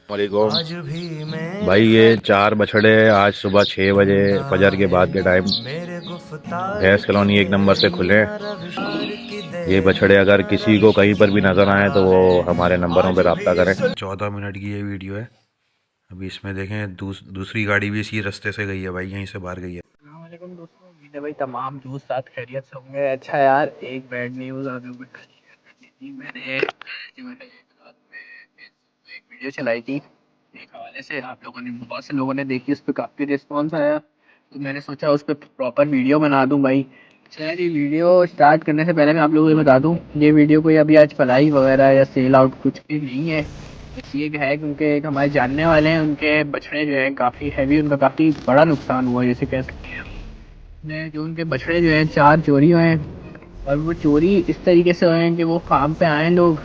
वालेकुम भाई। ये 4 बछड़े आज सुबह 6 बजे फजर के बाद के टाइम भैंस कॉलोनी 1 नंबर से खुले हैं। ये बछड़े अगर किसी को कहीं पर भी नजर आए तो वो हमारे नंबरों पर रब्ता करें। 14 मिनट की ये वीडियो है। अभी इसमें देखें दूसरी गाड़ी भी इसी रास्ते से गई है भाई, यहीं से बाहर गई है। वालेकुम दोस्तों, उम्मीद है भाई तमाम दोस्त साथ खैरियत से होंगे। अच्छा यार, एक बैड न्यूज़ आप लोगों को शेयर करनी थी। मैंने जो है रात में एक वीडियो चलाई थी एक हवाले से, आप लोगों ने बहुत से लोगों ने देखी, उस पर काफ़ी रिस्पॉन्स आया, तो मैंने सोचा उस पर प्रॉपर वीडियो बना दूं भाई। अच्छा यार, ये वीडियो स्टार्ट करने से पहले मैं आप लोगों को ये बता दूं, ये वीडियो कोई अभी आज फलाई वगैरह या सेल आउट कुछ भी नहीं है। बस ये है क्योंकि एक हमारे जानने वाले हैं, उनके बछड़े जो हैं काफ़ी हैवी, उनका काफ़ी बड़ा नुकसान हुआ जैसे कह सकते हैं। ने जो उनके बछड़े जो हैं 4 चोरी हुए हैं, और वो चोरी इस तरीके से हुए हैं कि वो फार्म पे आए लोग,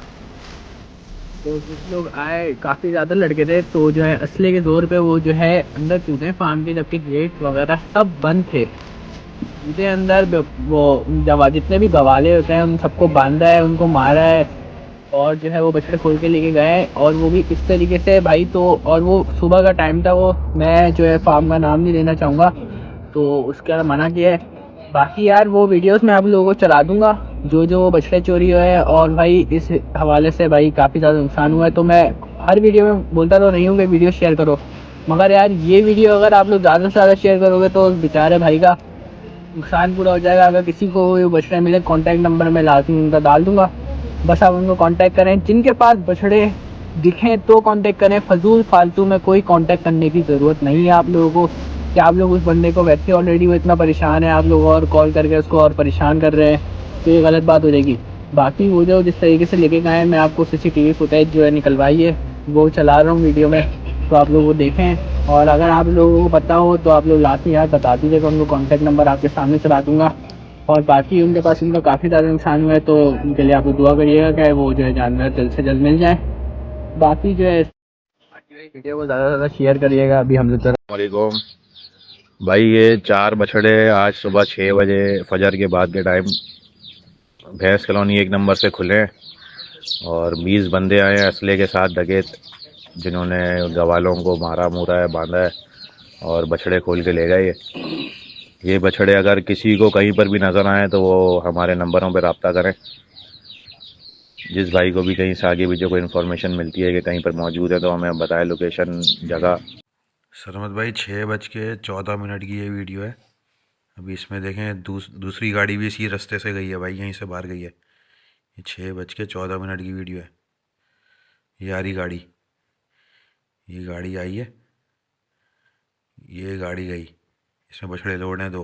तो कुछ लोग आए, काफ़ी ज़्यादा लड़के थे, तो जो है असले के ज़ोर पे वो जो है अंदर कूदे फार्म के, जबकि गेट वगैरह सब बंद थे। कूदे अंदर, वो जितने भी गवाले होते हैं उन सबको बांधा है, उनको मारा है, और जो है वो बछड़े खोल के लेके गए, और वो भी इस तरीके से भाई। तो और वो सुबह का टाइम था, वो मैं जो है फार्म का नाम नहीं लेना चाहूँगा, तो उसके बाद मना किया है। बाकी यार वो वीडियोस मैं आप लोगों को चला दूंगा जो जो बछड़े चोरी हुए हैं, और भाई इस हवाले से भाई काफ़ी ज़्यादा नुकसान हुआ है। तो मैं हर वीडियो में बोलता तो नहीं हूँ कि वीडियो शेयर करो, मगर यार ये वीडियो अगर आप लोग ज़्यादा से ज़्यादा शेयर करोगे तो उस बेचारे भाई का नुकसान पूरा हो जाएगा। अगर किसी को ये बछड़े मिले, कॉन्टैक्ट नंबर मैं लाजमी उनका डाल दूंगा, बस आप उनको कांटेक्ट करें। जिनके पास बछड़े दिखें तो कांटेक्ट करें, फजूल फालतू में कोई कांटेक्ट करने की ज़रूरत नहीं है आप लोगों को, कि आप लोग उस बंदे को, वैसे ऑलरेडी वो इतना परेशान है, आप लोग और कॉल करके उसको और परेशान कर रहे हैं, तो ये गलत बात हो जाएगी। बाकी वो जो जिस तरीके से लेके गए हैं, मैं आपको सीसीटीवी फुटेज जो है निकलवाई है वो चला रहा हूँ वीडियो में, तो आप लोग वो देखें। और अगर आप लोगों को पता हो तो आप लोग लाजमी यार बता दीजिएगा, उनको कॉन्टैक्ट नंबर आपके सामने चला दूँगा। और बाकी उनके पास उनका काफ़ी ज़्यादा नुकसान हुआ है, तो उनके लिए आप लोग दुआ करिएगा कि वो जो है जानवर जल्द से जल्द मिल जाए। बाकी जो है वीडियो को ज़्यादा से ज़्यादा शेयर करिएगा। अभी हम लोग वालेकुम भाई। ये 4 बछड़े आज सुबह 6 बजे फजर के बाद के टाइम भैंस कॉलोनी 1 नंबर से खुले हैं और 20 बंदे आए हैं असले के साथ, डकैत, जिन्होंने गवालों को मारा मूरा है, बांधा है और बछड़े खोल के ले गए। ये बछड़े अगर किसी को कहीं पर भी नज़र आए तो वो हमारे नंबरों पर रब्ता करें। जिस भाई को भी कहीं से आगे पीछे कोई इन्फॉर्मेशन मिलती है कि कहीं पर मौजूद है तो हमें बताए लोकेशन, जगह। सरमत भाई, 6:14 की ये वीडियो है। अभी इसमें देखें दूसरी गाड़ी भी इसी रास्ते से गई है भाई, यहीं से बाहर गई है। ये 6:14 की वीडियो है। ये आ रही गाड़ी, ये गाड़ी आई है, ये गाड़ी गई, इसमें बछड़े लोड हैं 2।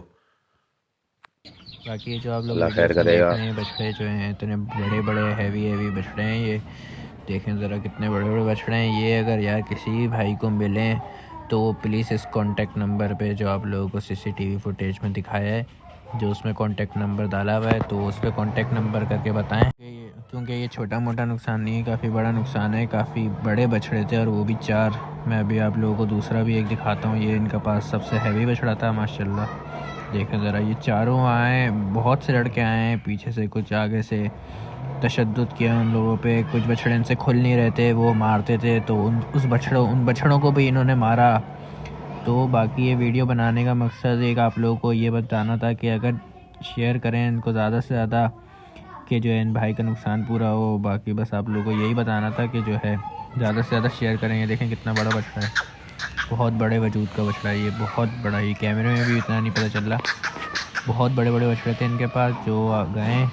बाकी जो आप लोग अल्लाह खैर वीडियोस में देख करेगा। रहे हैं, बछड़े जो हैं इतने बड़े बड़े हैवी बछड़े हैं, ये देखें ज़रा कितने बड़े बड़े बछड़े हैं। ये अगर यार किसी भाई को मिलें तो प्लीज़ इस कॉन्टैक्ट नंबर पे जो आप लोगों को सीसीटीवी फुटेज में दिखाया है, जो उसमें कॉन्टैक्ट नंबर डाला हुआ है, तो उस पर कॉन्टैक्ट नंबर करके बताएं, क्योंकि ये छोटा मोटा नुकसान नहीं है, काफ़ी बड़ा नुकसान है। काफ़ी बड़े बछड़े थे और वो भी 4। मैं अभी आप लोगों को दूसरा भी एक दिखाता हूँ। ये इनका पास सबसे हैवी बछड़ा था माशाल्लाह। देखें ज़रा, ये चारों आए, बहुत से लड़के आए हैं पीछे से, कुछ आगे से तशद्दुद किया उन लोगों पे, कुछ बछड़े इनसे खुल नहीं रहे थे, वो मारते थे, तो उन बछड़ों को भी इन्होंने मारा। तो बाकी ये वीडियो बनाने का मकसद एक आप लोगों को ये बताना था कि अगर शेयर करें इनको ज़्यादा से ज़्यादा, कि जो है इन भाई का नुकसान पूरा हो। बाकी बस आप लोगों को यही बताना था कि जो है ज़्यादा से ज़्यादा शेयर करें। ये देखें कितना बड़ा बछड़ा है, बहुत बड़े वजूद का बछड़ा है ये, बहुत बड़ा। ये कैमरे में भी इतना नहीं पता चल रहा, बहुत बड़े बड़े बछड़े थे इनके पास। जो गए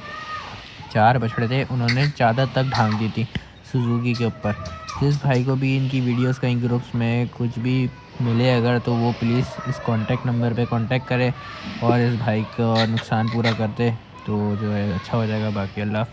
4 बछड़े थे, उन्होंने चादर तक भांग दी थी सुजुकी के ऊपर। जिस भाई को भी इनकी वीडियोस कहीं ग्रुप्स में कुछ भी मिले अगर, तो वो प्लीज़ इस कॉन्टैक्ट नंबर पे कांटेक्ट करे और इस भाई का नुकसान पूरा कर दे, तो जो है अच्छा हो जाएगा। बाकी अल्लाह।